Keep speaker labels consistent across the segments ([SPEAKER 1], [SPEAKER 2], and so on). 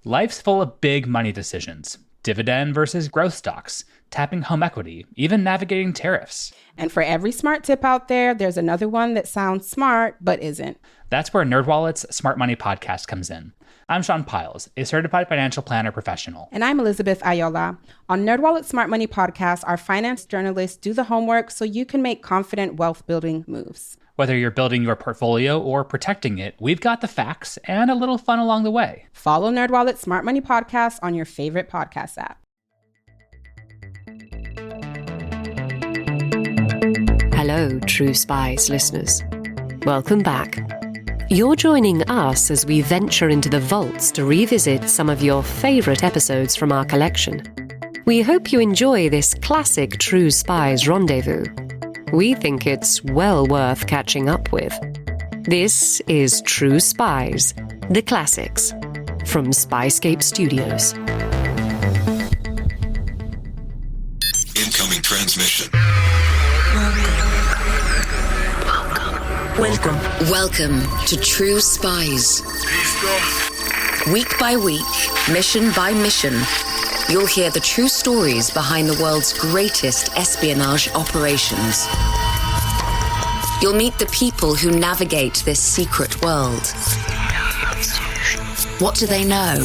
[SPEAKER 1] Life's full of big money decisions. Dividend versus growth stocks, tapping home equity, even navigating tariffs.
[SPEAKER 2] And for every smart tip out there, there's another one that sounds smart but isn't.
[SPEAKER 1] That's where NerdWallet's Smart Money Podcast comes in. I'm Sean Piles, a certified financial planner professional.
[SPEAKER 2] And I'm Elizabeth Ayola. On NerdWallet Smart Money Podcast, our finance journalists do the homework so you can make confident wealth-building moves.
[SPEAKER 1] Whether you're building your portfolio or protecting it, we've got the facts and a little fun along the way.
[SPEAKER 2] Follow NerdWallet Smart Money Podcast on your favorite podcast app.
[SPEAKER 3] Hello, True Spies listeners. Welcome back. You're joining us as we venture into the vaults to revisit some of your favorite episodes from our collection. We hope you enjoy this classic True Spies rendezvous. We think it's well worth catching up with. This is True Spies, the classics, from SPYSCAPE Studios.
[SPEAKER 4] Incoming transmission.
[SPEAKER 5] Welcome to True Spies. Week by week, mission by mission, you'll hear the true stories behind the world's greatest espionage operations. You'll meet the people who navigate this secret world. What do they know?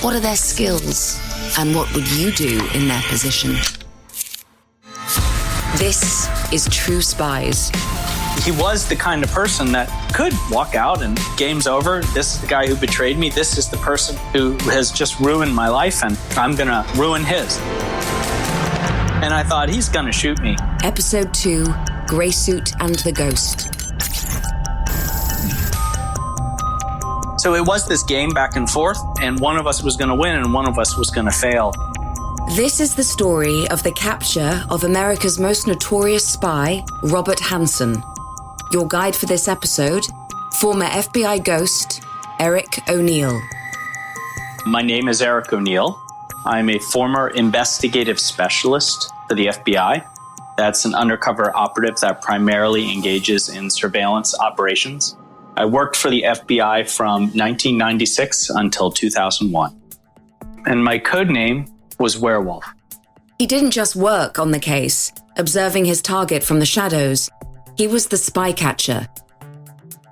[SPEAKER 5] What are their skills? And what would you do in their position? This is True Spies.
[SPEAKER 6] He was the kind of person that could walk out and game's over. This is the guy who betrayed me. This is the person who has just ruined my life, and I'm going to ruin his. And I thought, he's going to shoot me.
[SPEAKER 5] Episode 2, Grey Suit and the Ghost.
[SPEAKER 6] So it was this game back and forth, and one of us was going to win and one of us was going to fail.
[SPEAKER 5] This is the story of the capture of America's most notorious spy, Robert Hanssen. Your guide for this episode, former FBI ghost, Eric O'Neill.
[SPEAKER 6] My name is Eric O'Neill. I'm a former investigative specialist for the FBI. That's an undercover operative that primarily engages in surveillance operations. I worked for the FBI from 1996 until 2001. And my code name was Werewolf.
[SPEAKER 5] He didn't just work on the case, observing his target from the shadows. He was the spy catcher,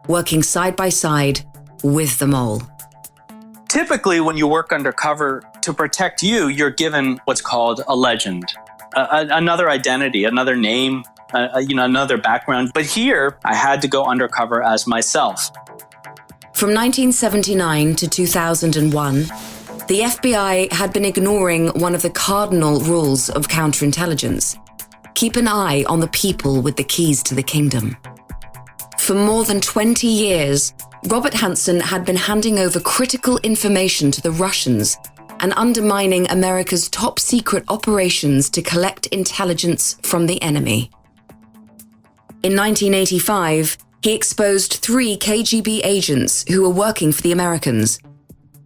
[SPEAKER 5] working side by side with them all.
[SPEAKER 6] Typically, when you work undercover to protect you, you're given what's called a legend, another identity, another name, another background. But here, I had to go undercover as myself.
[SPEAKER 5] From 1979 to 2001, the FBI had been ignoring one of the cardinal rules of counterintelligence. Keep an eye on the people with the keys to the kingdom. For more than 20 years, Robert Hanssen had been handing over critical information to the Russians and undermining America's top secret operations to collect intelligence from the enemy. In 1985, he exposed 3 KGB agents who were working for the Americans.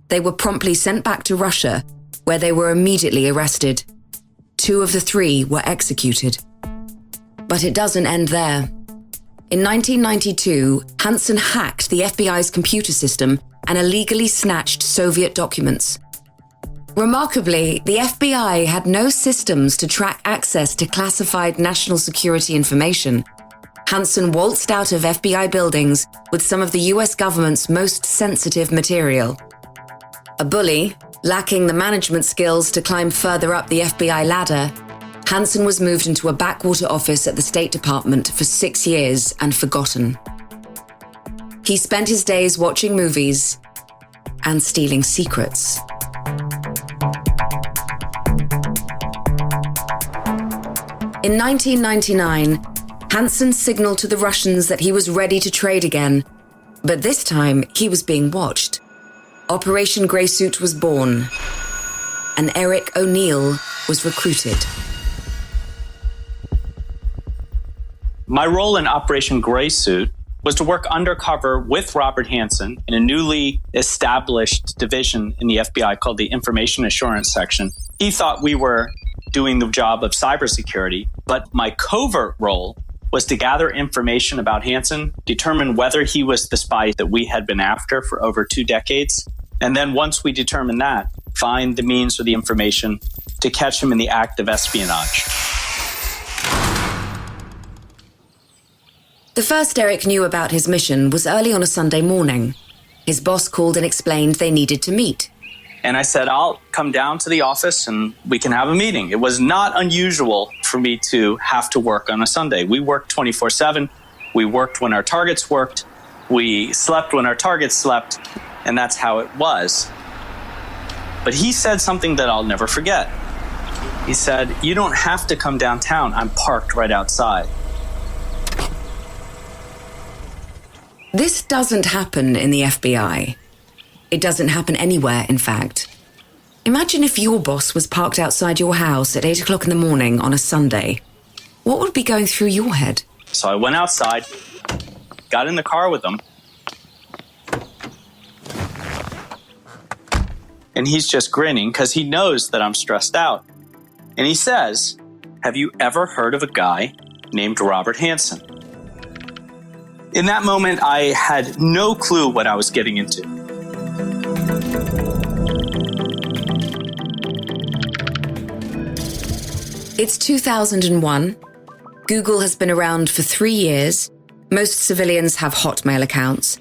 [SPEAKER 5] They were promptly sent back to Russia, where they were immediately arrested. 2 of the 3 were executed. But it doesn't end there. In 1992, Hanssen hacked the FBI's computer system and illegally snatched Soviet documents. Remarkably, the FBI had no systems to track access to classified national security information. Hanssen waltzed out of FBI buildings with some of the US government's most sensitive material. A bully, lacking the management skills to climb further up the FBI ladder, Hanssen was moved into a backwater office at the State Department for 6 years and forgotten. He spent his days watching movies and stealing secrets. In 1999, Hanssen signaled to the Russians that he was ready to trade again, but this time he was being watched. Operation Grey Suit was born, and Eric O'Neill was recruited.
[SPEAKER 6] My role in Operation Grey Suit was to work undercover with Robert Hanssen in a newly established division in the FBI called the Information Assurance Section. He thought we were doing the job of cybersecurity, but my covert role was to gather information about Hanssen, determine whether he was the spy that we had been after for over 2 decades, And then once we determine that, find the means or the information to catch him in the act of espionage.
[SPEAKER 5] The first Eric knew about his mission was early on a Sunday morning. His boss called and explained they needed to meet.
[SPEAKER 6] And I said, I'll come down to the office and we can have a meeting. It was not unusual for me to have to work on a Sunday. We worked 24/7. We worked when our targets worked. We slept when our targets slept. And that's how it was. But he said something that I'll never forget. He said, you don't have to come downtown. I'm parked right outside.
[SPEAKER 5] This doesn't happen in the FBI. It doesn't happen anywhere, in fact. Imagine if your boss was parked outside your house at 8 o'clock in the morning on a Sunday. What would be going through your head?
[SPEAKER 6] So I went outside, got in the car with him, and he's just grinning because he knows that I'm stressed out. And he says, have you ever heard of a guy named Robert Hanssen? In that moment, I had no clue what I was getting into.
[SPEAKER 5] It's 2001. Google has been around for 3 years. Most civilians have Hotmail accounts.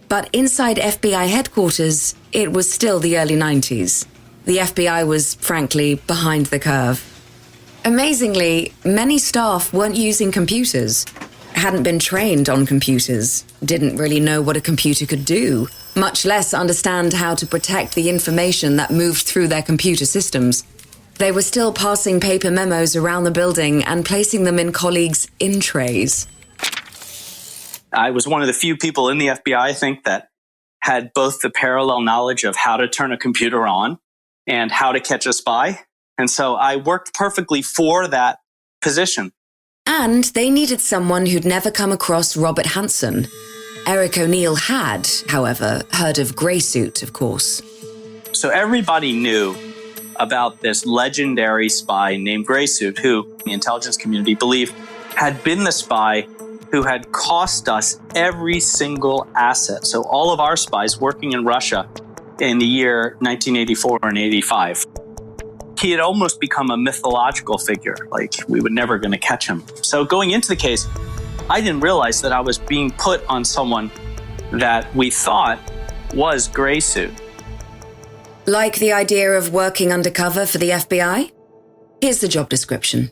[SPEAKER 5] But inside FBI headquarters, it was still the early 90s. The FBI was, frankly, behind the curve. Amazingly, many staff weren't using computers, hadn't been trained on computers, didn't really know what a computer could do, much less understand how to protect the information that moved through their computer systems. They were still passing paper memos around the building and placing them in colleagues' in trays.
[SPEAKER 6] I was one of the few people in the FBI, I think, that had both the parallel knowledge of how to turn a computer on and how to catch a spy. And so I worked perfectly for that position.
[SPEAKER 5] And they needed someone who'd never come across Robert Hanssen. Eric O'Neill had, however, heard of Grey Suit, of course.
[SPEAKER 6] So everybody knew about this legendary spy named Grey Suit, who the intelligence community believed had been the spy who had cost us every single asset. So all of our spies working in Russia in the year 1984 and 85. He had almost become a mythological figure, like we were never going to catch him. So going into the case, I didn't realize that I was being put on someone that we thought was Grey Suit.
[SPEAKER 5] Like the idea of working undercover for the FBI? Here's the job description.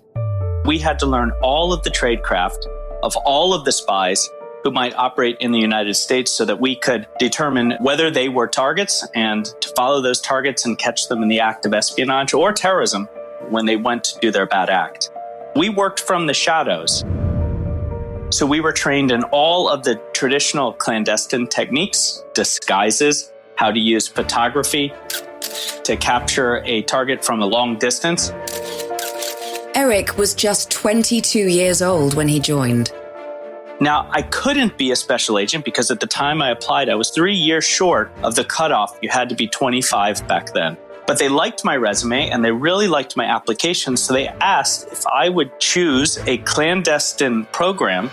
[SPEAKER 6] We had to learn all of the tradecraft of all of the spies who might operate in the United States so that we could determine whether they were targets and to follow those targets and catch them in the act of espionage or terrorism when they went to do their bad act. We worked from the shadows. So we were trained in all of the traditional clandestine techniques, disguises, how to use photography to capture a target from a long distance.
[SPEAKER 5] Eric was just 22 years old when he joined.
[SPEAKER 6] Now, I couldn't be a special agent because at the time I applied, I was 3 years short of the cutoff. You had to be 25 back then. But they liked my resume and they really liked my application, so they asked if I would choose a clandestine program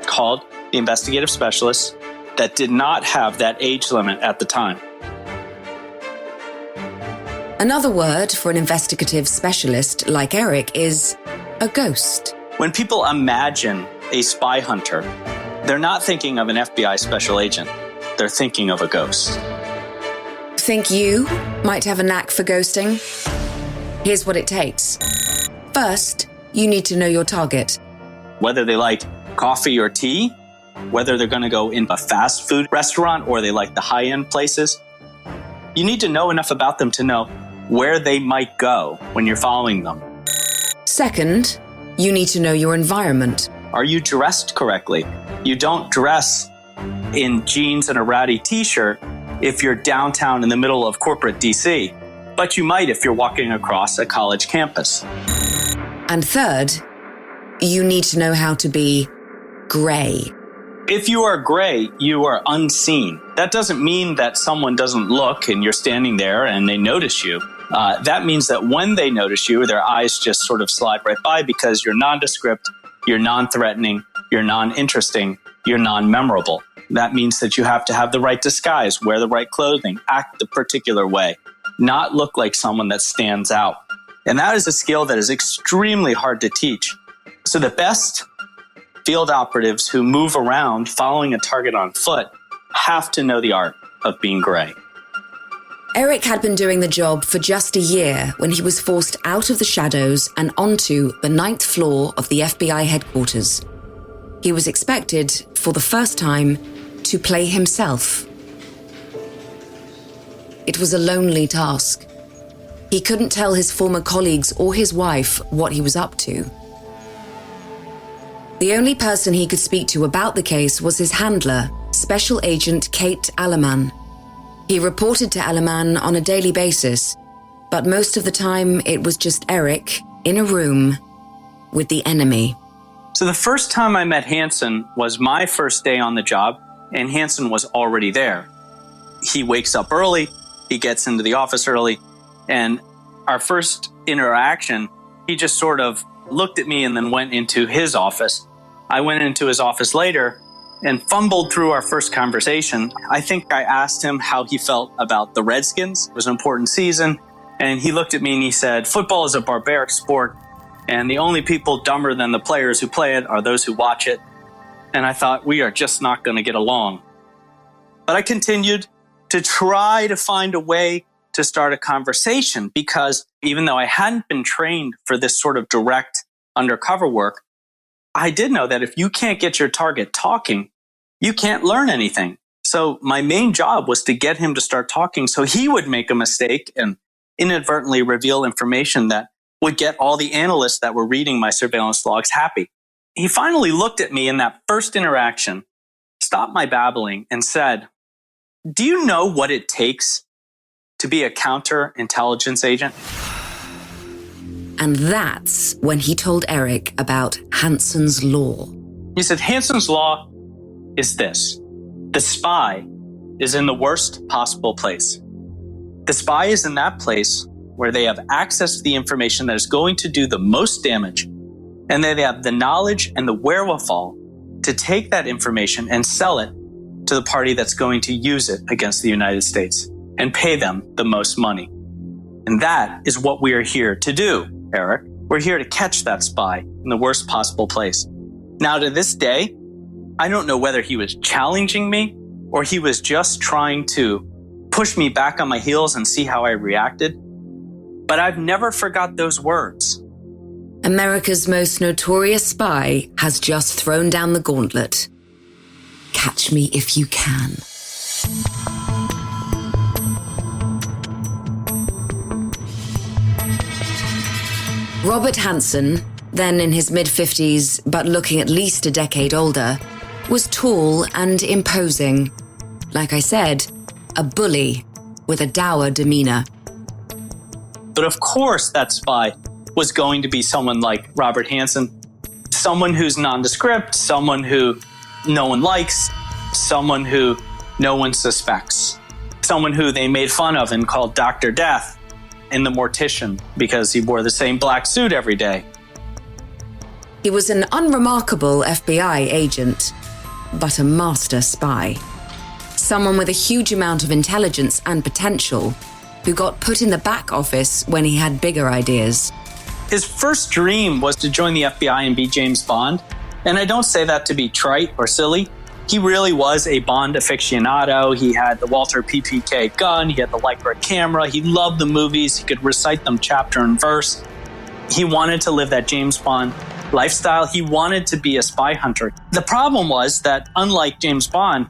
[SPEAKER 6] called the Investigative Specialist that did not have that age limit at the time.
[SPEAKER 5] Another word for an investigative specialist like Eric is a ghost.
[SPEAKER 6] When people imagine a spy hunter, they're not thinking of an FBI special agent. They're thinking of a ghost.
[SPEAKER 5] Think you might have a knack for ghosting? Here's what it takes. First, you need to know your target.
[SPEAKER 6] Whether they like coffee or tea, whether they're going to go in a fast food restaurant or they like the high-end places. You need to know enough about them to know where they might go when you're following them.
[SPEAKER 5] Second, you need to know your environment.
[SPEAKER 6] Are you dressed correctly? You don't dress in jeans and a ratty t-shirt if you're downtown in the middle of corporate DC, but you might if you're walking across a college campus.
[SPEAKER 5] And third, you need to know how to be gray.
[SPEAKER 6] If you are gray, you are unseen. That doesn't mean that someone doesn't look and you're standing there and they notice you. That means that when they notice you, their eyes just sort of slide right by because you're nondescript, you're non-threatening, you're non-interesting, you're non-memorable. That means that you have to have the right disguise, wear the right clothing, act the particular way, not look like someone that stands out. And that is a skill that is extremely hard to teach. So the best field operatives who move around following a target on foot have to know the art of being gray.
[SPEAKER 5] Eric had been doing the job for just a year when he was forced out of the shadows and onto the 9th floor of the FBI headquarters. He was expected, for the first time, to play himself. It was a lonely task. He couldn't tell his former colleagues or his wife what he was up to. The only person he could speak to about the case was his handler, Special Agent Kate Alleman. He reported to Alleman on a daily basis, but most of the time it was just Eric in a room with the enemy.
[SPEAKER 6] So the first time I met Hanssen was my first day on the job, and Hanssen was already there. He wakes up early, he gets into the office early, and our first interaction, he just sort of looked at me and then went into his office. I went into his office later and fumbled through our first conversation. I think I asked him how he felt about the Redskins. It was an important season. And he looked at me and he said, "Football is a barbaric sport, and the only people dumber than the players who play it are those who watch it." And I thought, we are just not going to get along. But I continued to try to find a way to start a conversation, because even though I hadn't been trained for this sort of direct undercover work, I did know that if you can't get your target talking, you can't learn anything. So my main job was to get him to start talking so he would make a mistake and inadvertently reveal information that would get all the analysts that were reading my surveillance logs happy. He finally looked at me in that first interaction, stopped my babbling, and said, "Do you know what it takes to be a counterintelligence agent?"
[SPEAKER 5] And that's when he told Eric about Hanssen's law.
[SPEAKER 6] He said, "Hanssen's law is this. The spy is in the worst possible place. The spy is in that place where they have access to the information that is going to do the most damage, and they have the knowledge and the wherewithal to take that information and sell it to the party that's going to use it against the United States and pay them the most money." And that is what we are here to do, Eric. We're here to catch that spy in the worst possible place. Now, to this day, I don't know whether he was challenging me or he was just trying to push me back on my heels and see how I reacted. But I've never forgot those words.
[SPEAKER 5] America's most notorious spy has just thrown down the gauntlet. Catch me if you can. Robert Hanssen, then in his mid-50s but looking at least a decade older, was tall and imposing. Like I said, a bully with a dour demeanor.
[SPEAKER 6] But of course that spy was going to be someone like Robert Hanssen, someone who's nondescript, someone who no one likes, someone who no one suspects, someone who they made fun of and called Dr. Death in The Mortician because he wore the same black suit every day.
[SPEAKER 5] He was an unremarkable FBI agent, but a master spy. Someone with a huge amount of intelligence and potential who got put in the back office when he had bigger ideas.
[SPEAKER 6] His first dream was to join the FBI and be James Bond. And I don't say that to be trite or silly. He really was a Bond aficionado. He had the Walther PPK gun. He had the Leica camera. He loved the movies. He could recite them chapter and verse. He wanted to live that James Bond lifestyle. He wanted to be a spy hunter. The problem was that, unlike James Bond,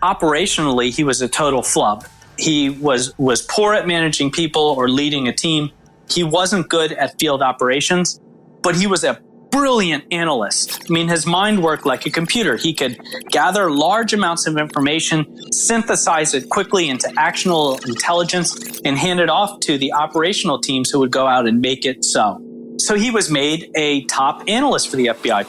[SPEAKER 6] operationally, he was a total flub. He was poor at managing people or leading a team. He wasn't good at field operations, but he was a brilliant analyst. I mean, his mind worked like a computer. He could gather large amounts of information, synthesize it quickly into actionable intelligence, and hand it off to the operational teams who would go out and make it so. So he was made a top analyst for the FBI.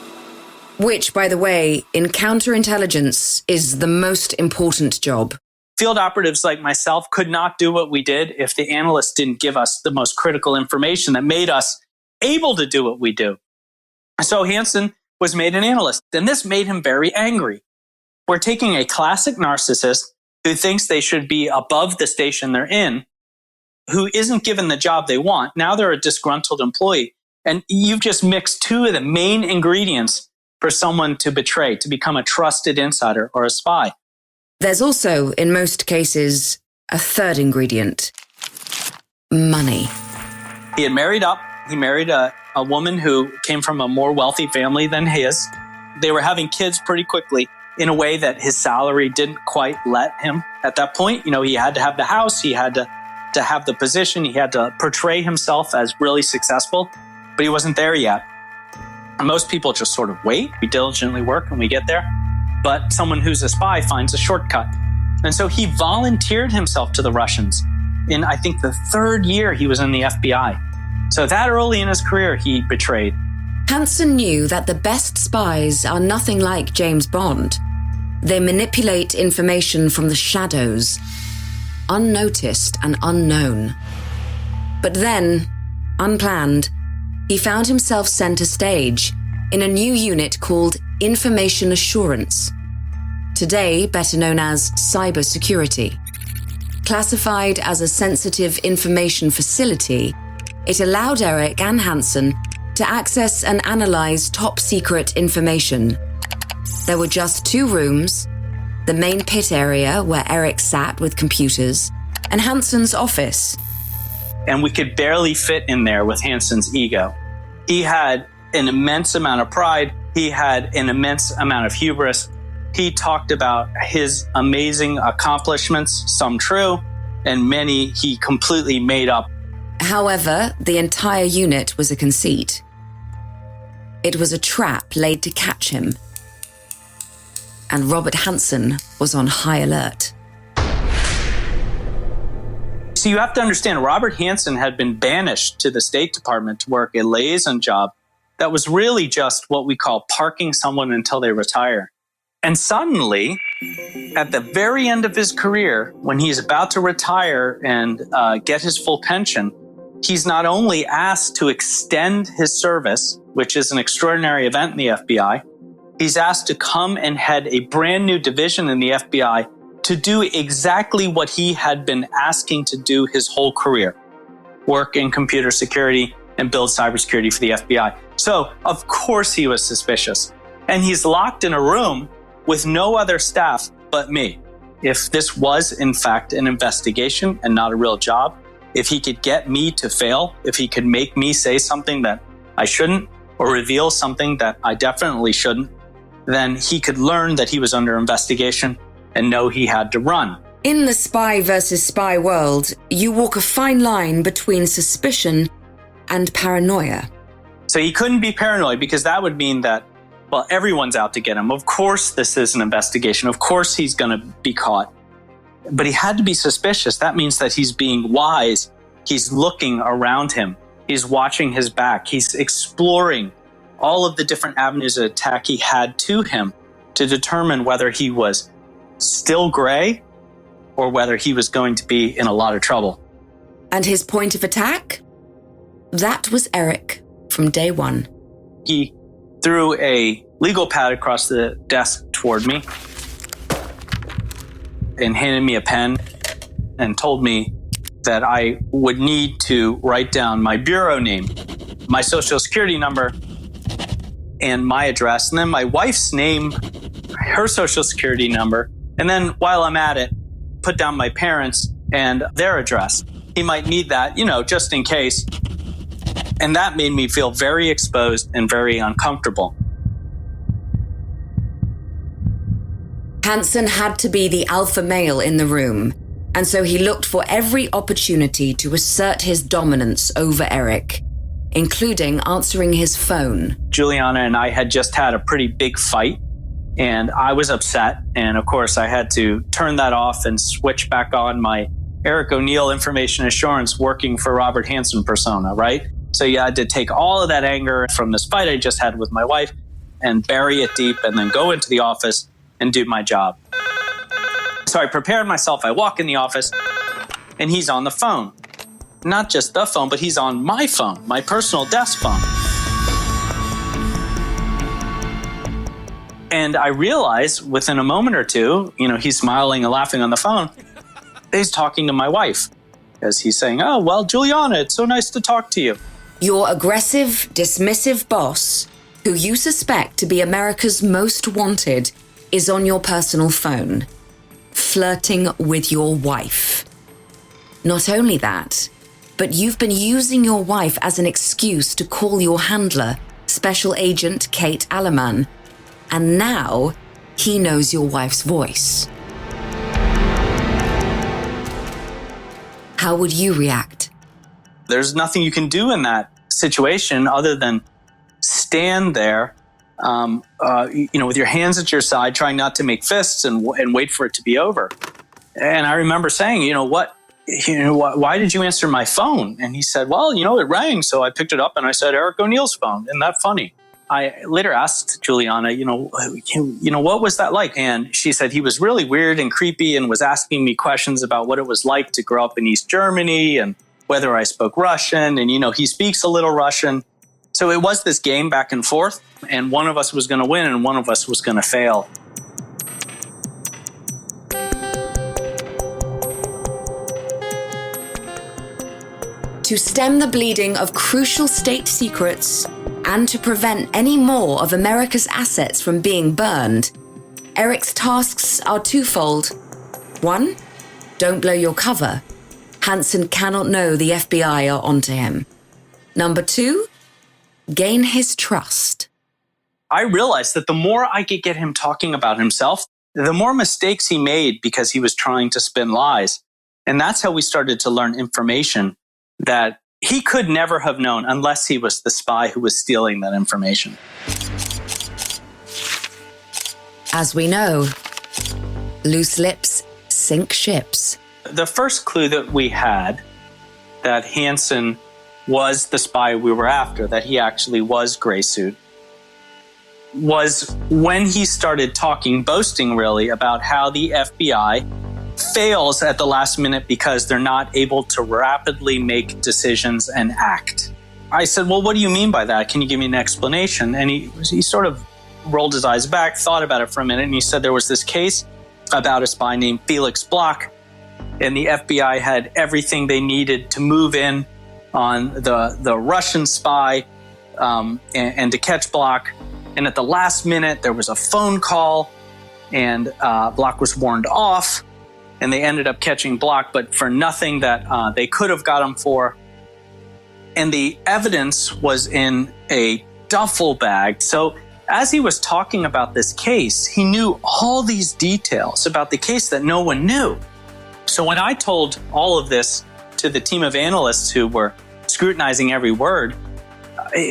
[SPEAKER 5] Which, by the way, in counterintelligence is the most important job.
[SPEAKER 6] Field operatives like myself could not do what we did if the analysts didn't give us the most critical information that made us able to do what we do. So Hanssen was made an analyst, and this made him very angry. we're taking a classic narcissist who thinks they should be above the station they're in, who isn't given the job they want. Now they're a disgruntled employee. And you've just mixed two of the main ingredients for someone to betray, to become a trusted insider or a spy.
[SPEAKER 5] There's also, in most cases, a third ingredient: money.
[SPEAKER 6] He had married up. He married a woman who came from a more wealthy family than his. They were having kids pretty quickly in a way that his salary didn't quite let him at that point. He had to have the house. He had to have the position. He had to portray himself as really successful, but he wasn't there yet. And most people just sort of wait. We diligently work and we get there. But someone who's a spy finds a shortcut. And so he volunteered himself to the Russians in, I think, the third year he was in the FBI. So that early in his career, he betrayed.
[SPEAKER 5] Hanssen knew that the best spies are nothing like James Bond. They manipulate information from the shadows, unnoticed and unknown. But then, unplanned, he found himself center stage in a new unit called Information Assurance, today better known as cybersecurity. Classified as a sensitive information facility, it allowed Eric and Hanssen to access and analyze top-secret information. There were just 2 rooms, the main pit area where Eric sat with computers, and Hanssen's office.
[SPEAKER 6] And we could barely fit in there with Hanssen's ego. He had an immense amount of pride. He had an immense amount of hubris. He talked about his amazing accomplishments, some true, and many he completely made up.
[SPEAKER 5] However, the entire unit was a conceit. It was a trap laid to catch him. And Robert Hanssen was on high alert.
[SPEAKER 6] So you have to understand, Robert Hanssen had been banished to the State Department to work a liaison job that was really just what we call parking someone until they retire. And suddenly, at the very end of his career, when he's about to retire and get his full pension, he's not only asked to extend his service, which is an extraordinary event in the FBI, he's asked to come and head a brand new division in the FBI to do exactly what he had been asking to do his whole career: work in computer security and build cybersecurity for the FBI. So, of course, he was suspicious. And he's locked in a room with no other staff but me. If this was, in fact, an investigation and not a real job, if he could get me to fail, if he could make me say something that I shouldn't or reveal something that I definitely shouldn't, then he could learn that he was under investigation and know he had to run.
[SPEAKER 5] In the spy versus spy world, you walk a fine line between suspicion and paranoia.
[SPEAKER 6] So he couldn't be paranoid, because that would mean that, well, everyone's out to get him. Of course, this is an investigation. Of course, he's going to be caught. But he had to be suspicious. That means that he's being wise. He's looking around him. He's watching his back. He's exploring all of the different avenues of attack he had to him to determine whether he was still gray or whether he was going to be in a lot of trouble.
[SPEAKER 5] And his point of attack? That was Eric from day one.
[SPEAKER 6] He threw a legal pad across the desk toward me and handed me a pen and told me that I would need to write down my bureau name, my social security number, and my address, and then my wife's name, her social security number, and then while I'm at it, put down my parents and their address. He might need that, just in case. And that made me feel very exposed and very uncomfortable.
[SPEAKER 5] Hanssen had to be the alpha male in the room, and so he looked for every opportunity to assert his dominance over Eric, including answering his phone.
[SPEAKER 6] Juliana and I had just had a pretty big fight, and I was upset. And of course, I had to turn that off and switch back on my Eric O'Neill information assurance working for Robert Hanssen persona, right? So you had to take all of that anger from this fight I just had with my wife and bury it deep and then go into the office and do my job. So I prepared myself. I walk in the office and he's on the phone. Not just the phone, but he's on my phone, my personal desk phone. And I realized within a moment or two, he's smiling and laughing on the phone. He's talking to my wife as he's saying, "Oh, well, Juliana, it's so nice to talk to you."
[SPEAKER 5] Your aggressive, dismissive boss, who you suspect to be America's most wanted, is on your personal phone, flirting with your wife. Not only that, but you've been using your wife as an excuse to call your handler, Special Agent Kate Alleman, and now he knows your wife's voice. How would you react?
[SPEAKER 6] There's nothing you can do in that situation other than stand there, with your hands at your side, trying not to make fists and wait for it to be over. And I remember saying, why did you answer my phone? And he said, well, it rang. So I picked it up and I said, Eric O'Neill's phone. Isn't that funny? I later asked Juliana, what was that like? And she said he was really weird and creepy and was asking me questions about what it was like to grow up in East Germany and whether I spoke Russian. And, he speaks a little Russian. So it was this game back and forth, and one of us was going to win and one of us was going to fail.
[SPEAKER 5] To stem the bleeding of crucial state secrets and to prevent any more of America's assets from being burned, Eric's tasks are twofold. 1, don't blow your cover. Hanssen cannot know the FBI are onto him. Number 2, gain his trust.
[SPEAKER 6] I realized that the more I could get him talking about himself, the more mistakes he made because he was trying to spin lies. And that's how we started to learn information that he could never have known unless he was the spy who was stealing that information.
[SPEAKER 5] As we know, loose lips sink ships.
[SPEAKER 6] The first clue that we had that Hanssen was the spy we were after, that he actually was gray suit, was when he started boasting really about how the FBI fails at the last minute because they're not able to rapidly make decisions and act. I said, well, what do you mean by that? Can you give me an explanation? And he sort of rolled his eyes back, thought about it for a minute, and he said there was this case about a spy named Felix Bloch, and the FBI had everything they needed to move in on the Russian spy and to catch Bloch. And at the last minute, there was a phone call, and Bloch was warned off, and they ended up catching Bloch, but for nothing that they could have got him for. And the evidence was in a duffel bag. So as he was talking about this case, he knew all these details about the case that no one knew. So when I told all of this to the team of analysts who were scrutinizing every word,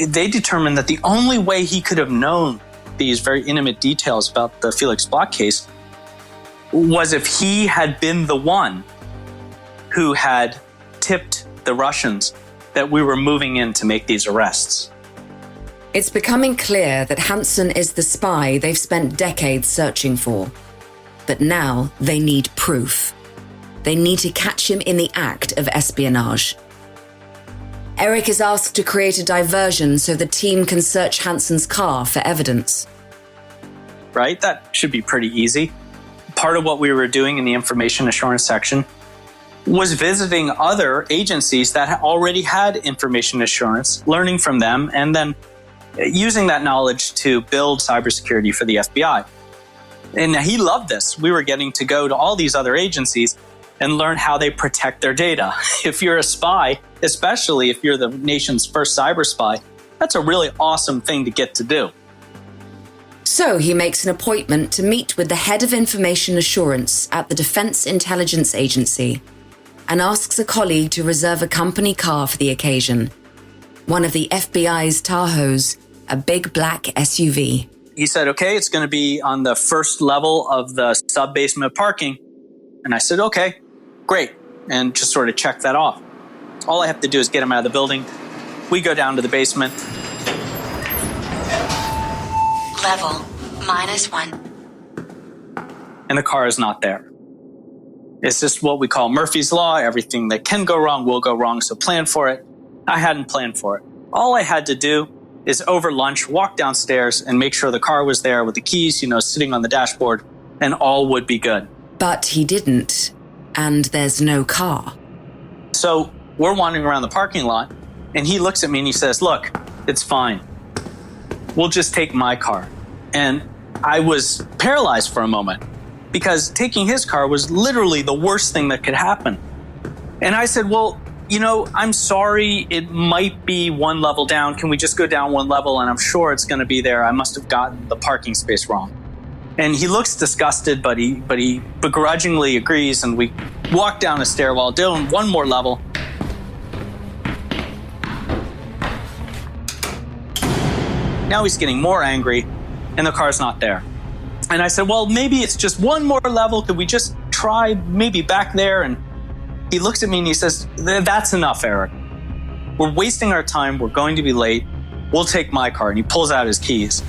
[SPEAKER 6] they determined that the only way he could have known these very intimate details about the Felix Bloch case was if he had been the one who had tipped the Russians that we were moving in to make these arrests.
[SPEAKER 5] It's becoming clear that Hanssen is the spy they've spent decades searching for. But now they need proof. They need to catch him in the act of espionage. Eric is asked to create a diversion so the team can search Hanssen's car for evidence.
[SPEAKER 6] Right? That should be pretty easy. Part of what we were doing in the information assurance section was visiting other agencies that already had information assurance, learning from them, and then using that knowledge to build cybersecurity for the FBI. And he loved this. We were getting to go to all these other agencies and learn how they protect their data. If you're a spy, especially if you're the nation's first cyber spy, that's a really awesome thing to get to do.
[SPEAKER 5] So he makes an appointment to meet with the head of information assurance at the Defense Intelligence Agency and asks a colleague to reserve a company car for the occasion. One of the FBI's Tahoes, a big black SUV.
[SPEAKER 6] He said, okay, it's going to be on the first level of the sub-basement parking. And I said, okay, great. And just sort of check that off. All I have to do is get him out of the building. We go down to the basement.
[SPEAKER 4] Level -1.
[SPEAKER 6] And the car is not there. It's just what we call Murphy's Law. Everything that can go wrong will go wrong, so plan for it. I hadn't planned for it. All I had to do is over lunch, walk downstairs and make sure the car was there with the keys, sitting on the dashboard, and all would be good.
[SPEAKER 5] But he didn't, and there's no car.
[SPEAKER 6] So we're wandering around the parking lot, and he looks at me and he says, look, it's fine. We'll just take my car. And I was paralyzed for a moment because taking his car was literally the worst thing that could happen. And I said, well, I'm sorry, it might be one level down. Can we just go down one level? And I'm sure it's going to be there. I must have gotten the parking space wrong. And he looks disgusted, but he begrudgingly agrees. And we walk down a stairwell, down one more level. Now he's getting more angry, and the car's not there. And I said, well, maybe it's just one more level. Could we just try maybe back there? And he looks at me and he says, that's enough, Eric. We're wasting our time. We're going to be late. We'll take my car. And he pulls out his keys.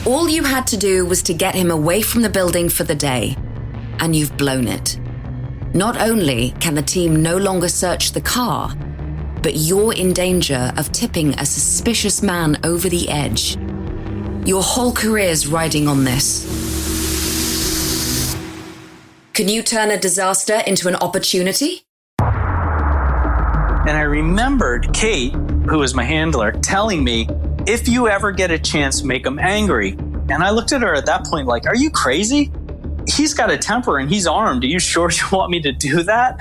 [SPEAKER 5] All you had to do was to get him away from the building for the day, and you've blown it. Not only can the team no longer search the car, but you're in danger of tipping a suspicious man over the edge. Your whole career's riding on this. Can you turn a disaster into an opportunity?
[SPEAKER 6] And I remembered Kate, who was my handler, telling me, if you ever get a chance, make him angry. And I looked at her at that point like, are you crazy? He's got a temper and he's armed. Are you sure you want me to do that?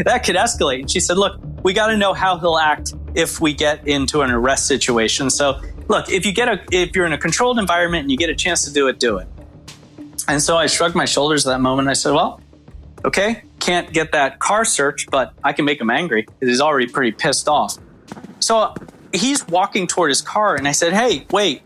[SPEAKER 6] That could escalate. And she said, look, we got to know how he'll act if we get into an arrest situation. So look, if you're in a controlled environment and you get a chance to do it, do it. And so I shrugged my shoulders at that moment. I said, well, okay, can't get that car searched, but I can make him angry because he's already pretty pissed off. So he's walking toward his car and I said, hey, wait.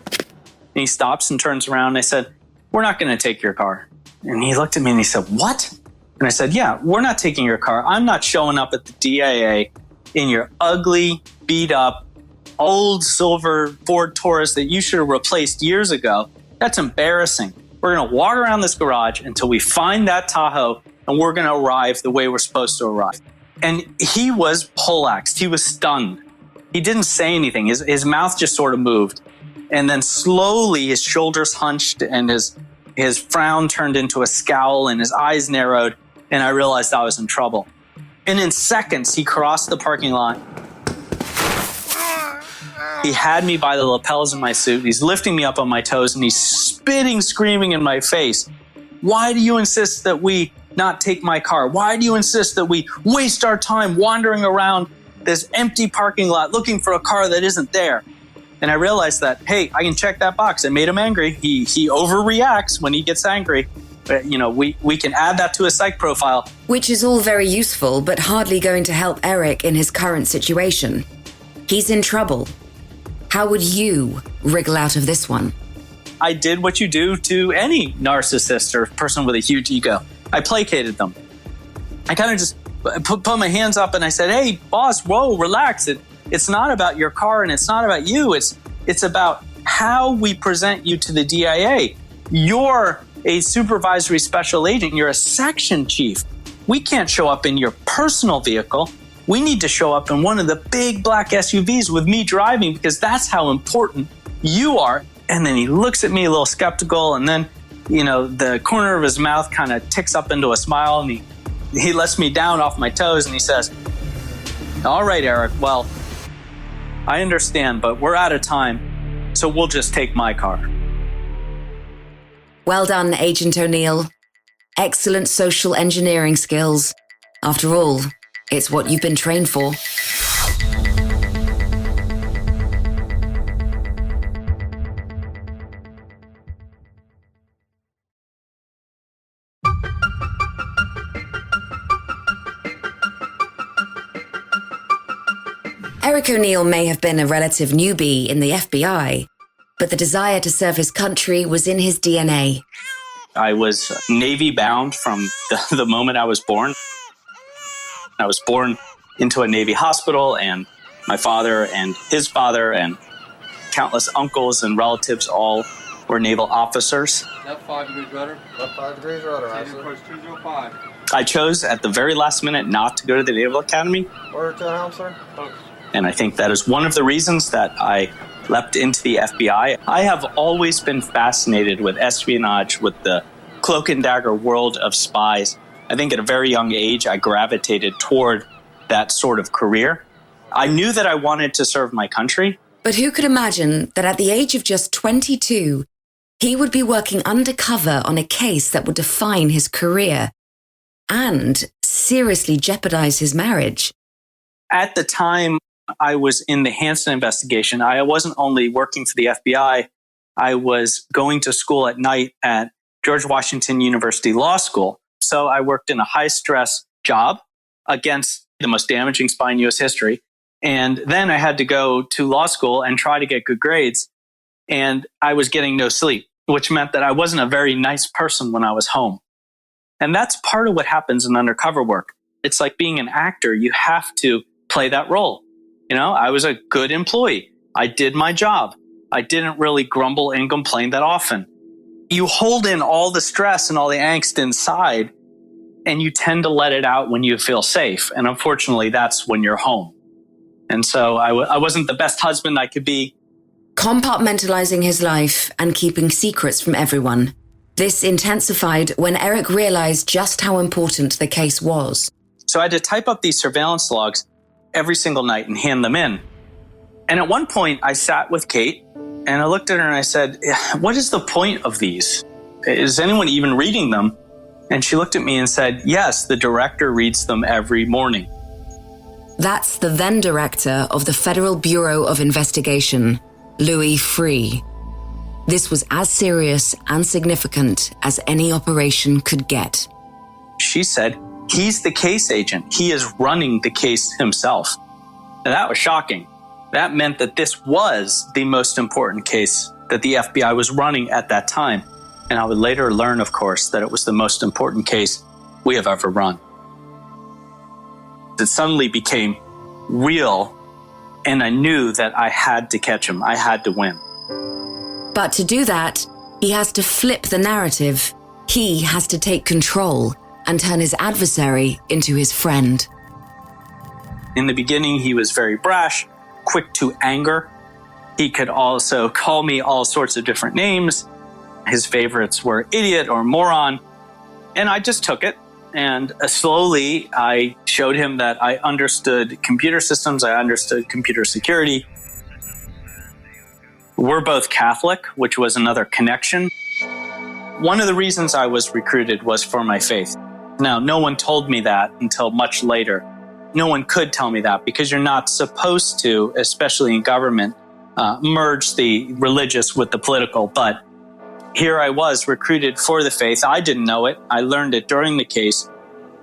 [SPEAKER 6] And he stops and turns around and I said, we're not going to take your car. And he looked at me and he said, what? And I said, yeah, we're not taking your car. I'm not showing up at the DIA in your ugly, beat up, old silver Ford Taurus that you should have replaced years ago. That's embarrassing. We're going to walk around this garage until we find that Tahoe, and we're going to arrive the way we're supposed to arrive. And he was poleaxed. He was stunned. He didn't say anything. His mouth just sort of moved. And then slowly his shoulders hunched and his frown turned into a scowl and his eyes narrowed. And I realized I was in trouble. And in seconds, he crossed the parking lot. He had me by the lapels of my suit. He's lifting me up on my toes and he's spitting, screaming in my face. Why do you insist that we not take my car? Why do you insist that we waste our time wandering around this empty parking lot looking for a car that isn't there? And I realized that, hey, I can check that box. It made him angry. He overreacts when he gets angry. But, we can add that to his psych profile.
[SPEAKER 5] Which is all very useful, but hardly going to help Eric in his current situation. He's in trouble. How would you wriggle out of this one?
[SPEAKER 6] I did what you do to any narcissist or person with a huge ego. I placated them. I kind of just put my hands up and I said, hey, boss, whoa, relax. It's not about your car and it's not about you. It's about how we present you to the DIA. You're a supervisory special agent. You're a section chief. We can't show up in your personal vehicle. We need to show up in one of the big black SUVs with me driving because that's how important you are. And then he looks at me a little skeptical and then, the corner of his mouth kind of ticks up into a smile and he lets me down off my toes and he says, all right, Eric, well, I understand, but we're out of time, so we'll just take my car.
[SPEAKER 5] Well done, Agent O'Neill. Excellent social engineering skills. After all, it's what you've been trained for. Eric O'Neill may have been a relative newbie in the FBI, but the desire to serve his country was in his DNA.
[SPEAKER 6] I was Navy bound from the moment I was born. I was born into a Navy hospital, and my father and his father and countless uncles and relatives all were naval officers.
[SPEAKER 7] Left 5 degrees rudder. Left 5 degrees rudder. Approach 205.
[SPEAKER 6] I chose at the very last minute not to go to the Naval Academy.
[SPEAKER 7] Order to the helm, sir.
[SPEAKER 6] And I think that is one of the reasons that I leapt into the FBI. I have always been fascinated with espionage, with the cloak and dagger world of spies. I think at a very young age, I gravitated toward that sort of career. I knew that I wanted to serve my country.
[SPEAKER 5] But who could imagine that at the age of just 22, he would be working undercover on a case that would define his career and seriously jeopardize his marriage?
[SPEAKER 6] At the time I was in the Hanssen investigation, I wasn't only working for the FBI, I was going to school at night at George Washington University Law School. So I worked in a high-stress job against the most damaging spy in U.S. history. And then I had to go to law school and try to get good grades. And I was getting no sleep, which meant that I wasn't a very nice person when I was home. And that's part of what happens in undercover work. It's like being an actor. You have to play that role. You know, I was a good employee. I did my job. I didn't really grumble and complain that often. You hold in all the stress and all the angst inside, and you tend to let it out when you feel safe. And unfortunately, that's when you're home. And so I wasn't the best husband I could be.
[SPEAKER 5] Compartmentalizing his life and keeping secrets from everyone. This intensified when Eric realized just how important the case was.
[SPEAKER 6] So I had to type up these surveillance logs every single night and hand them in. And at one point, I sat with Kate and I looked at her and I said, what is the point of these? Is anyone even reading them? And she looked at me and said, yes, the director reads them every morning.
[SPEAKER 5] That's the then director of the Federal Bureau of Investigation, Louis Freeh. This was as serious and significant as any operation could get.
[SPEAKER 6] She said, he's the case agent. He is running the case himself. And that was shocking. That meant that this was the most important case that the FBI was running at that time. And I would later learn, of course, that it was the most important case we have ever run. It suddenly became real, and I knew that I had to catch him. I had to win.
[SPEAKER 5] But to do that, he has to flip the narrative. He has to take control and turn his adversary into his friend.
[SPEAKER 6] In the beginning, he was very brash, quick to anger. He could also call me all sorts of different names. His favorites were idiot or moron. And I just took it. And slowly, I showed him that I understood computer systems. I understood computer security. We're both Catholic, which was another connection. One of the reasons I was recruited was for my faith. Now, no one told me that until much later. No one could tell me that because you're not supposed to, especially in government, merge the religious with the political. But here I was recruited for the faith. I didn't know it. I learned it during the case.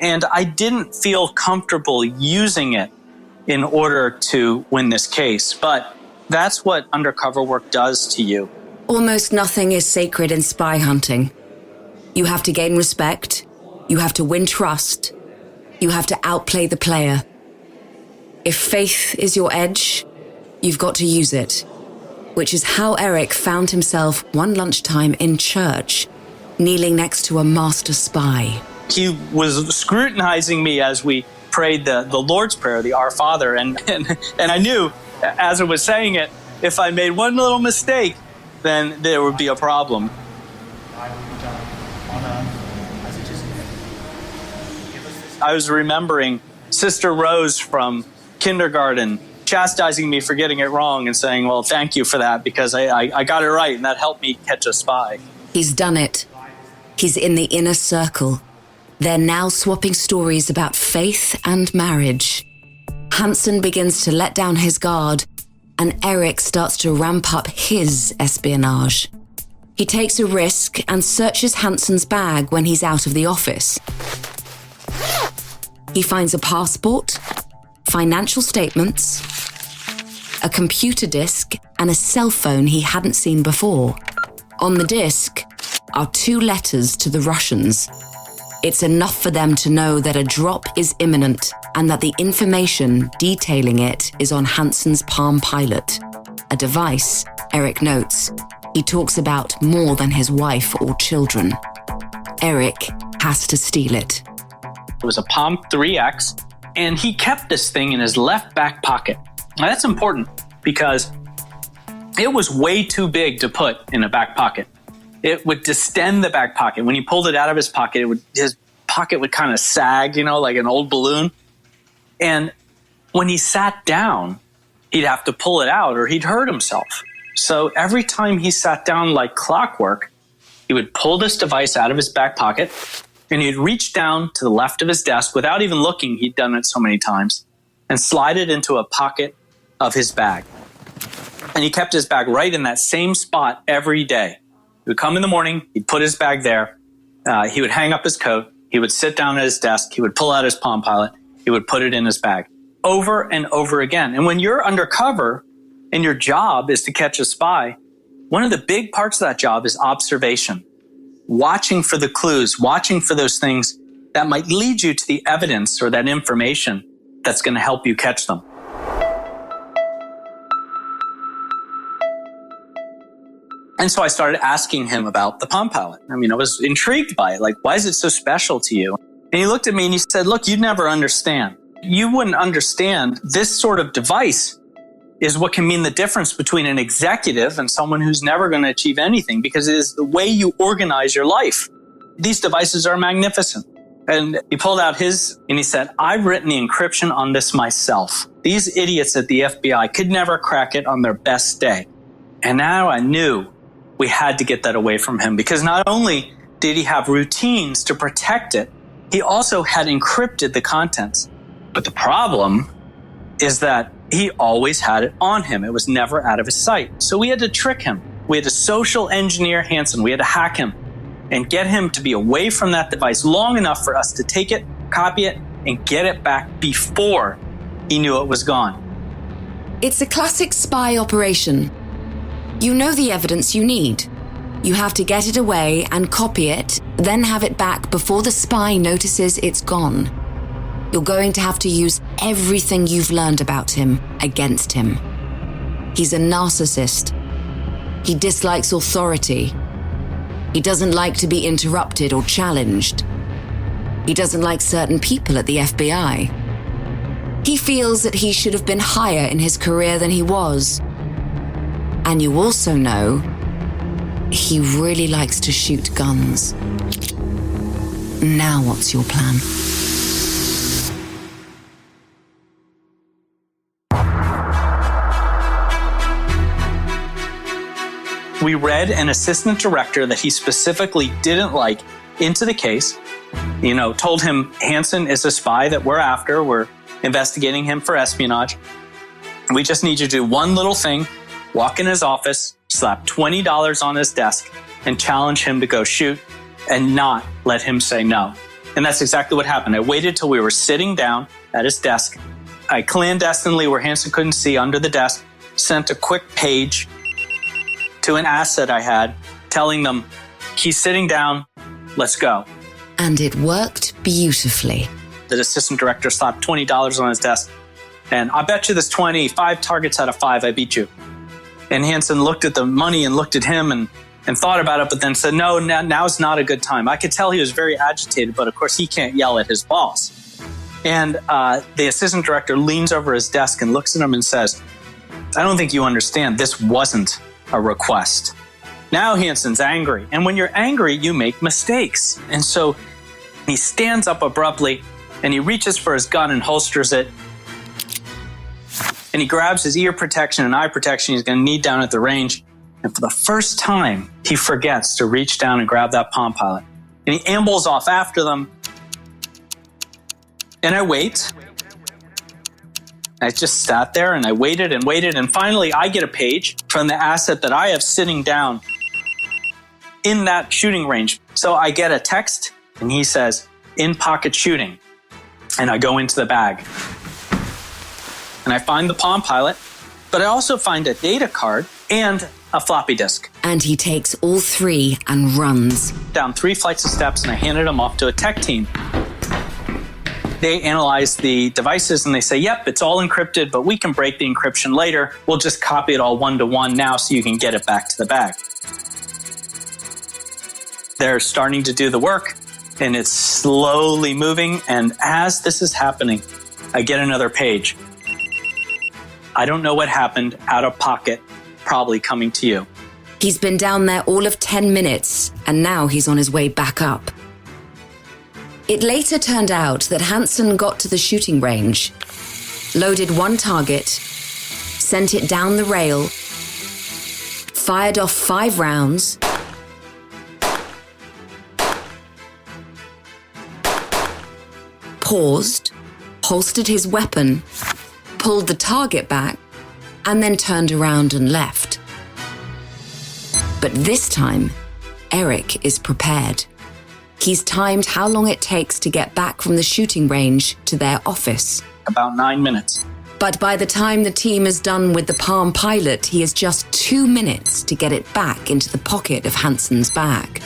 [SPEAKER 6] And I didn't feel comfortable using it in order to win this case. But that's what undercover work does to you.
[SPEAKER 5] Almost nothing is sacred in spy hunting. You have to gain respect. You have to win trust. You have to outplay the player. If faith is your edge, you've got to use it. Which is how Eric found himself one lunchtime in church, kneeling next to a master spy.
[SPEAKER 6] He was scrutinizing me as we prayed the Lord's Prayer, the Our Father, and I knew, as I was saying it, if I made one little mistake, then there would be a problem. I was remembering Sister Rose from kindergarten chastising me for getting it wrong and saying, well, thank you for that because I got it right and that helped me catch a spy.
[SPEAKER 5] He's done it. He's in the inner circle. They're now swapping stories about faith and marriage. Hanssen begins to let down his guard and Eric starts to ramp up his espionage. He takes a risk and searches Hanssen's bag when he's out of the office. He finds a passport, financial statements, a computer disk, and a cell phone he hadn't seen before. On the disk are 2 letters to the Russians. It's enough for them to know that a drop is imminent and that the information detailing it is on Hanssen's Palm Pilot, a device, Eric notes, he talks about more than his wife or children. Eric has to steal it.
[SPEAKER 6] It was a Palm 3X, and he kept this thing in his left back pocket. Now, that's important because it was way too big to put in a back pocket. It would distend the back pocket. When he pulled it out of his pocket, his pocket would kind of sag, like an old balloon. And when he sat down, he'd have to pull it out or he'd hurt himself. So every time he sat down like clockwork, he would pull this device out of his back pocket and he'd reach down to the left of his desk without even looking. He'd done it so many times and slide it into a pocket of his bag. And he kept his bag right in that same spot every day. He would come in the morning, he'd put his bag there, he would hang up his coat, he would sit down at his desk, he would pull out his Palm Pilot, he would put it in his bag over and over again. And when you're undercover and your job is to catch a spy, one of the big parts of that job is observation, watching for the clues, watching for those things that might lead you to the evidence or that information that's going to help you catch them. And so I started asking him about the Palm Pilot. I was intrigued by it. Like, why is it so special to you? And he looked at me and he said, look, you'd never understand. You wouldn't understand. This sort of device is what can mean the difference between an executive and someone who's never going to achieve anything, because it is the way you organize your life. These devices are magnificent. And he pulled out his and he said, I've written the encryption on this myself. These idiots at the FBI could never crack it on their best day. And now I knew we had to get that away from him, because not only did he have routines to protect it, he also had encrypted the contents. But the problem is that he always had it on him. It was never out of his sight. So we had to trick him. We had to social engineer Hanssen. We had to hack him and get him to be away from that device long enough for us to take it, copy it, and get it back before he knew it was gone.
[SPEAKER 5] It's a classic spy operation. You know the evidence you need. You have to get it away and copy it, then have it back before the spy notices it's gone. You're going to have to use everything you've learned about him against him. He's a narcissist. He dislikes authority. He doesn't like to be interrupted or challenged. He doesn't like certain people at the FBI. He feels that he should have been higher in his career than he was. And you also know he really likes to shoot guns. Now what's your plan?
[SPEAKER 6] We read an assistant director that he specifically didn't like into the case. Told him Hanssen is a spy that we're after. We're investigating him for espionage. We just need you to do one little thing. Walk in his office, slap $20 on his desk, and challenge him to go shoot and not let him say no. And that's exactly what happened. I waited till we were sitting down at his desk. I clandestinely, where Hanssen couldn't see, under the desk, sent a quick page to an asset I had telling them, he's sitting down, let's go.
[SPEAKER 5] And it worked beautifully.
[SPEAKER 6] The assistant director slapped $20 on his desk. And I bet you this 20, 5 targets out of 5, I beat you. And Hanssen looked at the money and looked at him and thought about it, but then said, no, now's not a good time. I could tell he was very agitated, but of course he can't yell at his boss. And the assistant director leans over his desk and looks at him and says, I don't think you understand. This wasn't a request. Now Hanssen's angry. And when you're angry, you make mistakes. And so he stands up abruptly and he reaches for his gun and holsters it. And he grabs his ear protection and eye protection he's going to need down at the range. And for the first time, he forgets to reach down and grab that Palm Pilot. And he ambles off after them. And I wait. I just sat there and I waited and waited. And finally, I get a page from the asset that I have sitting down in that shooting range. So I get a text and he says, in pocket shooting. And I go into the bag. And I find the Palm Pilot, but I also find a data card and a floppy disk.
[SPEAKER 5] And he takes all 3 and runs.
[SPEAKER 6] Down 3 flights of steps and I handed them off to a tech team. They analyze the devices and they say, yep, it's all encrypted, but we can break the encryption later. We'll just copy it all one-to-one now so you can get it back to the bag. They're starting to do the work and it's slowly moving. And as this is happening, I get another page. I don't know what happened, out of pocket, probably coming to you.
[SPEAKER 5] He's been down there all of 10 minutes, and now he's on his way back up. It later turned out that Hanssen got to the shooting range, loaded one target, sent it down the rail, fired off 5 rounds, paused, holstered his weapon, pulled the target back, and then turned around and left. But this time, Eric is prepared. He's timed how long it takes to get back from the shooting range to their office.
[SPEAKER 6] About 9 minutes.
[SPEAKER 5] But by the time the team is done with the Palm Pilot, he has just 2 minutes to get it back into the pocket of Hanssen's bag.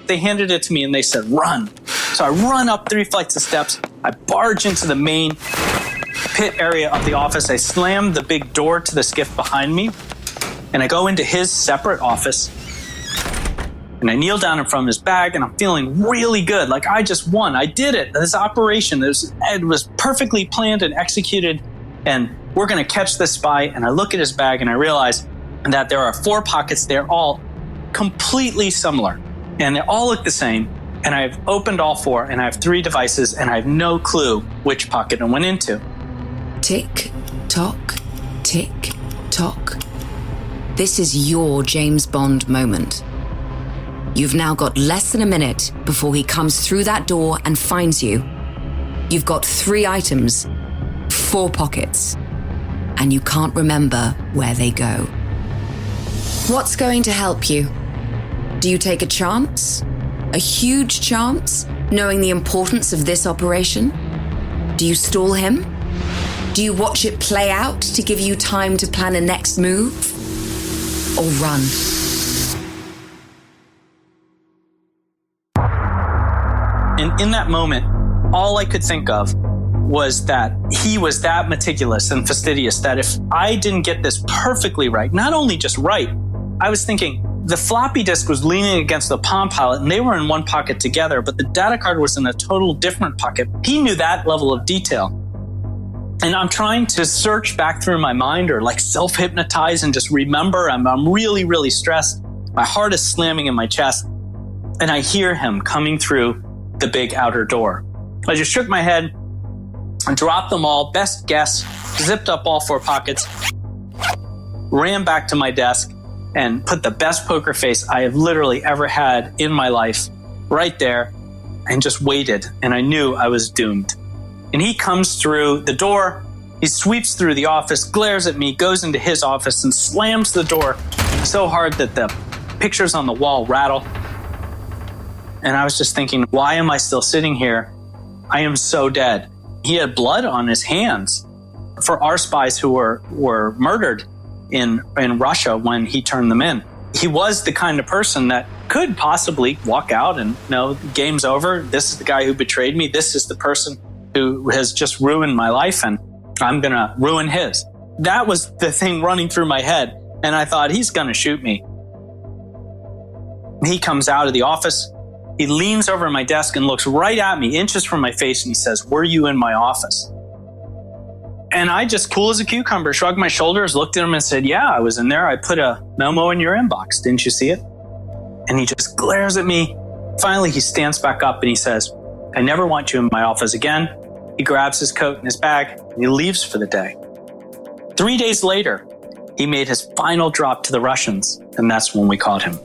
[SPEAKER 6] They handed it to me and they said, run. So I run up 3 flights of steps. I barge into the main pit area of the office. I slam the big door to the skiff behind me. And I go into his separate office. And I kneel down in front of his bag, and I'm feeling really good. Like, I just won. I did it. This operation, it was perfectly planned and executed. And we're going to catch this spy. And I look at his bag, and I realize that there are 4 pockets. They're all completely similar. And they all look the same. And I've opened all 4, and I have 3 devices, and I have no clue which pocket it went into.
[SPEAKER 5] Tick, tock, tick, tock. This is your James Bond moment. You've now got less than a minute before he comes through that door and finds you. You've got 3 items, 4 pockets, and you can't remember where they go. What's going to help you? Do you take a chance? A huge chance, knowing the importance of this operation? Do you stall him? Do you watch it play out to give you time to plan a next move? Or run?
[SPEAKER 6] And in that moment, all I could think of was that he was that meticulous and fastidious that if I didn't get this perfectly right, not only just right, I was thinking the floppy disk was leaning against the Palm Pilot and they were in one pocket together, but the data card was in a total different pocket. He knew that level of detail. And I'm trying to search back through my mind or like self-hypnotize and just remember. I'm really, really stressed. My heart is slamming in my chest. And I hear him coming through the big outer door. I just shook my head and dropped them all, best guess, zipped up all 4 pockets, ran back to my desk and put the best poker face I have literally ever had in my life right there and just waited. And I knew I was doomed. And he comes through the door, he sweeps through the office, glares at me, goes into his office and slams the door so hard that the pictures on the wall rattle. And I was just thinking, why am I still sitting here? I am so dead. He had blood on his hands for our spies who were murdered in Russia when he turned them in. He was the kind of person that could possibly walk out and, game's over. This is the guy who betrayed me. This is the person who has just ruined my life, and I'm going to ruin his. That was the thing running through my head, and I thought, he's going to shoot me. He comes out of the office. He leans over my desk and looks right at me, inches from my face, and he says, "Were you in my office?" And I just, cool as a cucumber, shrugged my shoulders, looked at him and said, "Yeah, I was in there. I put a memo in your inbox. Didn't you see it?" And he just glares at me. Finally, he stands back up and he says, "I never want you in my office again." He grabs his coat and his bag and he leaves for the day. 3 days later, he made his final drop to the Russians, and that's when we caught him.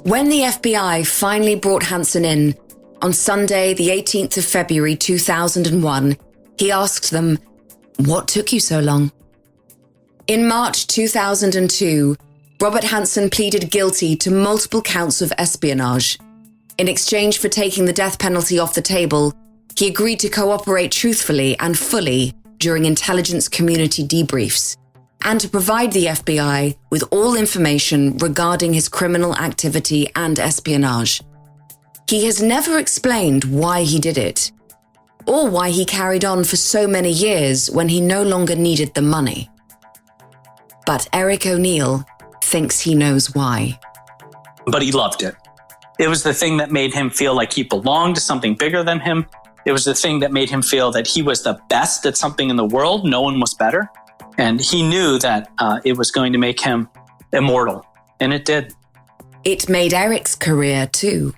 [SPEAKER 5] When the FBI finally brought Hanssen in, on Sunday, the 18th of February 2001, he asked them, "What took you so long?" In March 2002, Robert Hanssen pleaded guilty to multiple counts of espionage. In exchange for taking the death penalty off the table, he agreed to cooperate truthfully and fully during intelligence community debriefs, and to provide the FBI with all information regarding his criminal activity and espionage. He has never explained why he did it, or why he carried on for so many years when he no longer needed the money. But Eric O'Neill thinks he knows why.
[SPEAKER 6] But he loved it. It was the thing that made him feel like he belonged to something bigger than him. It was the thing that made him feel that he was the best at something in the world. No one was better. And he knew that it was going to make him immortal. And it did.
[SPEAKER 5] It made Eric's career too.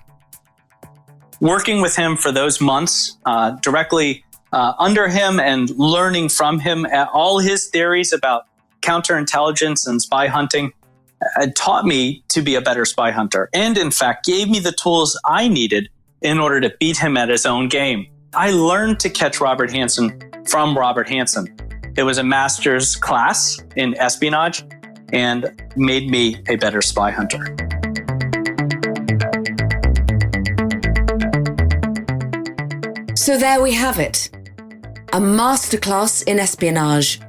[SPEAKER 6] Working with him for those months, directly under him and learning from him all his theories about counterintelligence and spy hunting, taught me to be a better spy hunter. And in fact, gave me the tools I needed in order to beat him at his own game. I learned to catch Robert Hanssen from Robert Hanssen. It was a master's class in espionage and made me a better spy hunter.
[SPEAKER 5] So there we have it. A masterclass in espionage.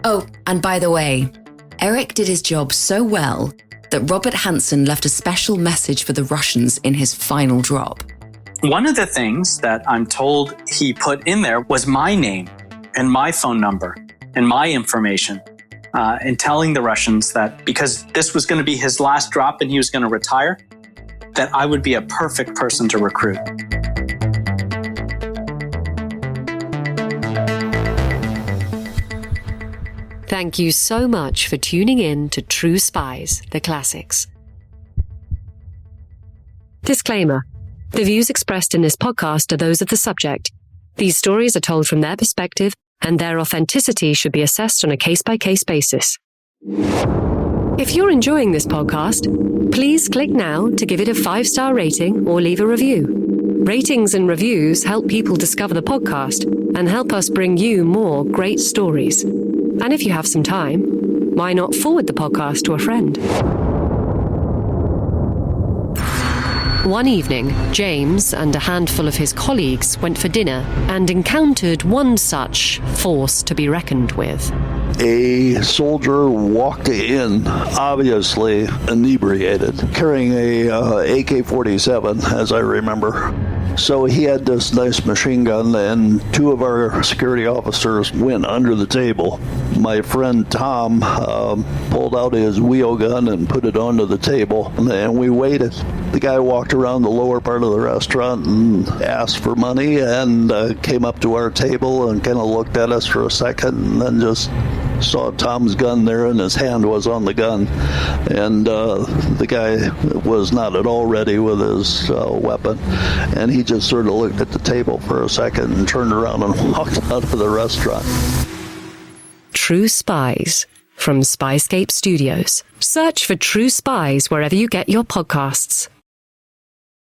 [SPEAKER 5] Oh, and by the way, Eric did his job so well that Robert Hanssen left a special message for the Russians in his final drop.
[SPEAKER 6] One of the things that I'm told he put in there was my name and my phone number and my information, and telling the Russians that because this was going to be his last drop and he was going to retire, that I would be a perfect person to recruit.
[SPEAKER 3] Thank you so much for tuning in to True Spies, the classics. Disclaimer. The views expressed in this podcast are those of the subject. These stories are told from their perspective, and their authenticity should be assessed on a case-by-case basis. If you're enjoying this podcast, please click now to give it a 5-star rating or leave a review. Ratings and reviews help people discover the podcast and help us bring you more great stories. And if you have some time, why not forward the podcast to a friend? One evening, James and a handful of his colleagues went for dinner and encountered one such force to be reckoned with.
[SPEAKER 8] A soldier walked in, obviously inebriated, carrying a AK-47, as I remember. So he had this nice machine gun, and two of our security officers went under the table. My friend Tom pulled out his wheel gun and put it onto the table, and we waited. The guy walked around the lower part of the restaurant and asked for money and came up to our table and kind of looked at us for a second and then just saw Tom's gun there and his hand was on the gun. And the guy was not at all ready with his weapon. And he just sort of looked at the table for a second and turned around and walked out of the restaurant.
[SPEAKER 3] True Spies from SPYSCAPE Studios. Search for True Spies wherever you get your podcasts.